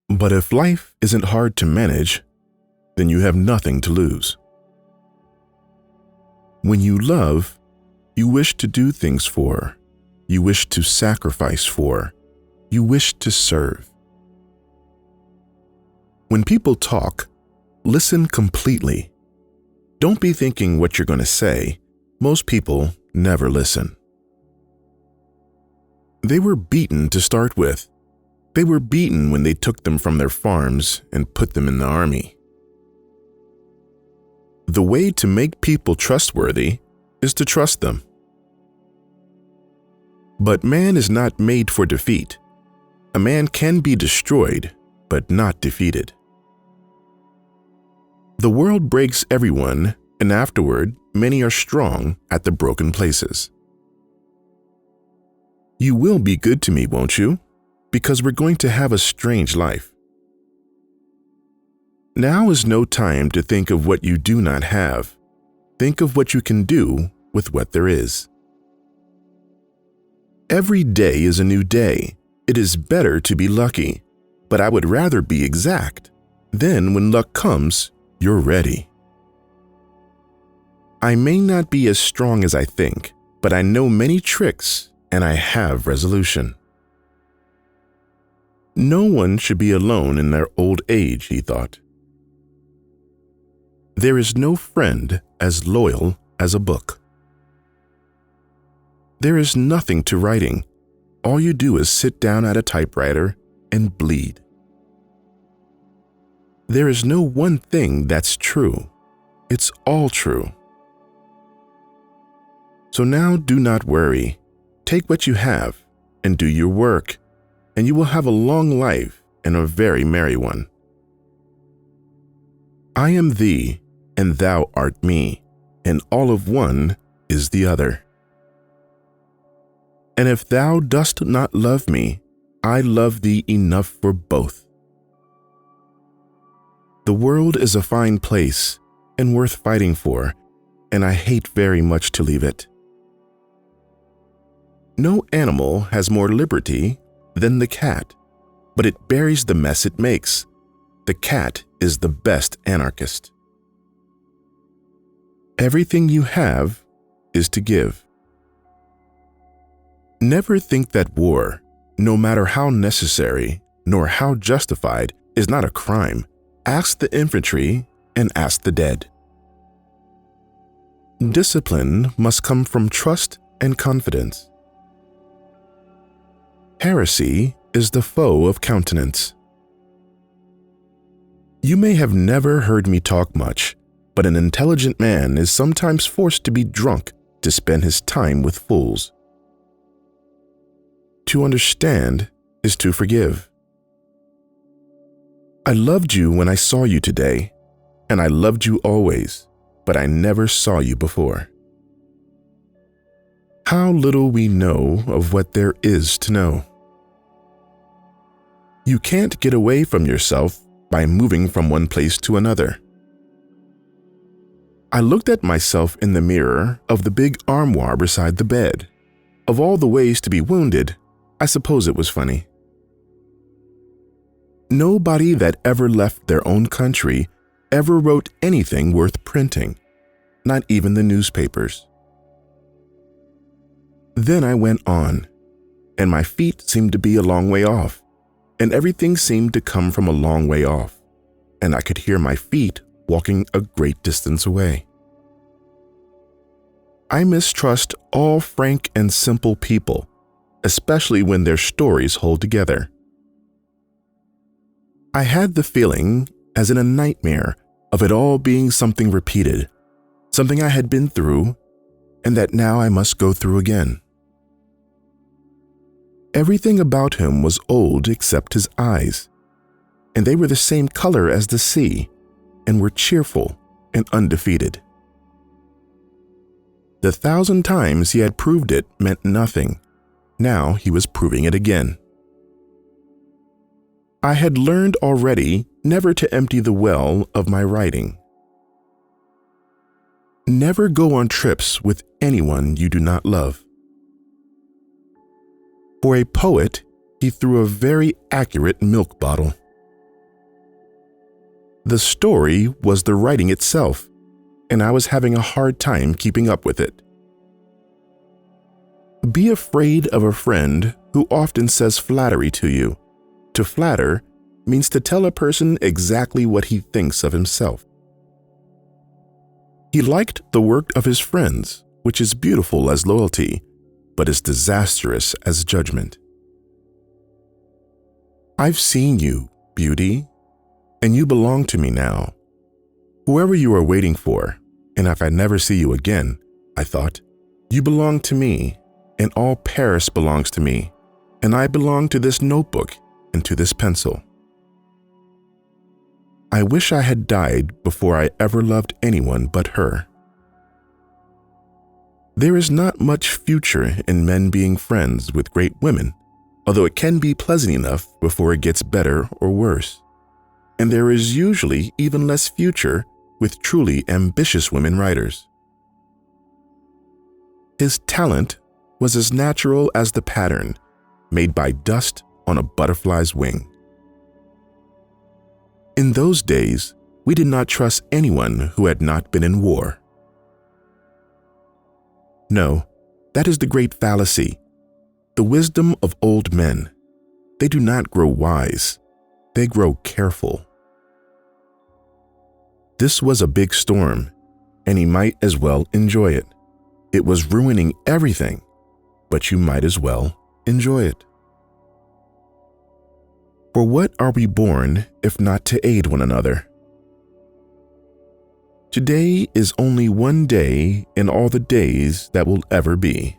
But if life isn't hard to manage, then you have nothing to lose. When you love, you wish to do things for, you wish to sacrifice for, you wish to serve. When people talk, listen completely. Don't be thinking what you're going to say. Most people never listen. They were beaten to start with. They were beaten when they took them from their farms and put them in the army. The way to make people trustworthy is to trust them. But man is not made for defeat. A man can be destroyed, but not defeated. The world breaks everyone, and afterward, many are strong at the broken places. You will be good to me, won't you? Because we're going to have a strange life. Now is no time to think of what you do not have. Think of what you can do with what there is. Every day is a new day. It is better to be lucky, but I would rather be exact. Then when luck comes, you're ready. I may not be as strong as I think, but I know many tricks and I have resolution. No one should be alone in their old age, he thought. There is no friend as loyal as a book. There is nothing to writing. All you do is sit down at a typewriter and bleed. There is no one thing that's true. It's all true. So now do not worry. Take what you have and do your work, and you will have a long life and a very merry one. I am thee, and thou art me, and all of one is the other. And if thou dost not love me, I love thee enough for both. The world is a fine place and worth fighting for, and I hate very much to leave it. No animal has more liberty than the cat, but it buries the mess it makes. The cat is the best anarchist. Everything you have is to give. Never think that war, no matter how necessary nor how justified, is not a crime. Ask the infantry and ask the dead. Discipline must come from trust and confidence. Heresy is the foe of countenance. You may have never heard me talk much, but an intelligent man is sometimes forced to be drunk to spend his time with fools. To understand is to forgive. I loved you when I saw you today, and I loved you always, but I never saw you before. How little we know of what there is to know. You can't get away from yourself by moving from one place to another. I looked at myself in the mirror of the big armoire beside the bed. Of all the ways to be wounded, I suppose it was funny. Nobody that ever left their own country ever wrote anything worth printing, not even the newspapers. Then I went on, and my feet seemed to be a long way off, and everything seemed to come from a long way off, and I could hear my feet walking a great distance away. I mistrust all frank and simple people, especially when their stories hold together. I had the feeling, as in a nightmare, of it all being something repeated, something I had been through, and that now I must go through again. Everything about him was old except his eyes, and they were the same color as the sea, and were cheerful and undefeated. The 1,000 times he had proved it meant nothing. Now he was proving it again. I had learned already never to empty the well of my writing. Never go on trips with anyone you do not love. For a poet, he threw a very accurate milk bottle. The story was the writing itself, and I was having a hard time keeping up with it. Be afraid of a friend who often says flattery to you. To flatter means to tell a person exactly what he thinks of himself. He liked the work of his friends, which is beautiful as loyalty, but is disastrous as judgment. I've seen you, beauty, and you belong to me now. Whoever you are waiting for, and if I never see you again, I thought, you belong to me, and all Paris belongs to me, and I belong to this notebook and to this pencil. I wish I had died before I ever loved anyone but her. There is not much future in men being friends with great women, although it can be pleasant enough before it gets better or worse. And there is usually even less future with truly ambitious women writers. His talent was as natural as the pattern made by dust on a butterfly's wing. In those days, we did not trust anyone who had not been in war. No, that is the great fallacy. The wisdom of old men. They do not grow wise. They grow careful. This was a big storm, and he might as well enjoy it. It was ruining everything, but you might as well enjoy it. For what are we born if not to aid one another? Today is only one day in all the days that will ever be.